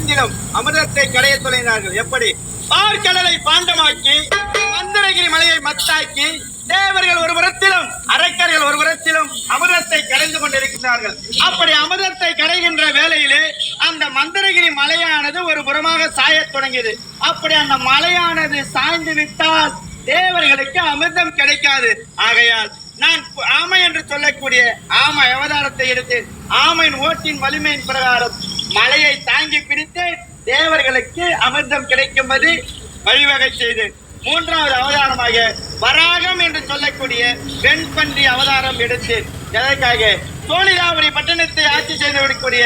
இருந்திலும் அமிர்தத்தை கடைய தொலைந்தார்கள். எப்படி? பார்க்கடலை பாண்டமாக்கி மந்தரகிரி மலையை மத்தாக்கி தேவர்கள் ஒரு புறத்திலும் அரக்கர்கள் ஒரு புறத்திலும் அமிர்தத்தை கடைந்து கொண்டிருக்கிறார்கள். அப்படி அமிர்தத்தை கடைகின்ற வேளையிலே அந்த மந்தரகிரி மலையானது ஒரு புறமாக சாயத் தொடங்கியது. அப்படி அந்த மலையானது சாய்ந்து விட்டால் தேவர்களுக்கு அமிர்தம் கிடைக்காது. ஆகையால் நான் ஆமை என்று சொல்லக்கூடிய ஆமை அவதாரத்தை எடுத்து ஆமையின் ஓட்டின் வலிமையின் பிரகாரம் மலையை தாங்கி பிடித்து தேவர்களுக்கு அமிர்தம் கிடைக்கும்படி வழிவகை செய்து மூன்றாவது அவதாரமாக வராகம் என்று சொல்லக்கூடிய வெண்பன்றி அவதாரம் எடுத்து எதற்காக சோழிதாவரி பட்டணத்தை ஆட்சி செய்து விடக்கூடிய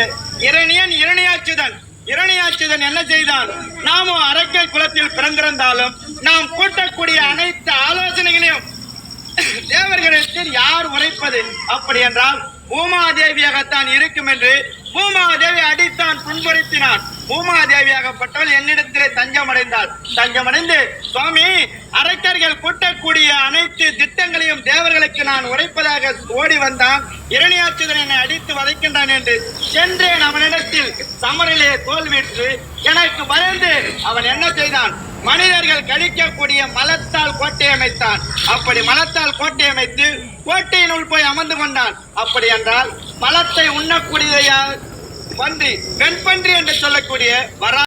இரணியாச்சுதன் என்ன செய்தான்? நாமும் அரக்கர் குலத்தில் பிறந்திருந்தாலும் நாம் கூட்டக்கூடிய அனைத்து ஆலோசனைகளையும் தேவர்களிடத்தில் யார் உரைப்பது? அப்படி என்றால் பூமாதேவியாகத்தான் இருக்கும் என்று பூமாதேவி அடித்தான், துன்புறுத்தினான். பூமாதேவியாகப்பட்டவள் என்னிடத்திலே தஞ்சமடைந்து சுவாமி, அரக்கர்கள் கூட்டக்கூடிய அனைத்து திட்டங்களையும் தேவர்களுக்கு நான் உரைப்பதாக ஓடி வந்தான். இரணியாச்சுதன் என்னை அடித்து வதைக்கின்றான் என்று சென்றேன். அவனிடத்தில் சமரிலே தோல்விற்று எனக்கு பயந்து அவன் என்ன செய்தான்? மனிதர்கள் கழிக்கக்கூடிய மலத்தால் கோட்டை அமைத்தான். அப்படி மலத்தால் கோட்டை அமைத்து கோட்டையினுள் போய் அமர்ந்து கொண்டான். அப்படி என்றால் மலத்தை உண்ணக்கூடியதையா பன்றி, வெண்பன்றி என்று சொல்லக்கூடிய வரா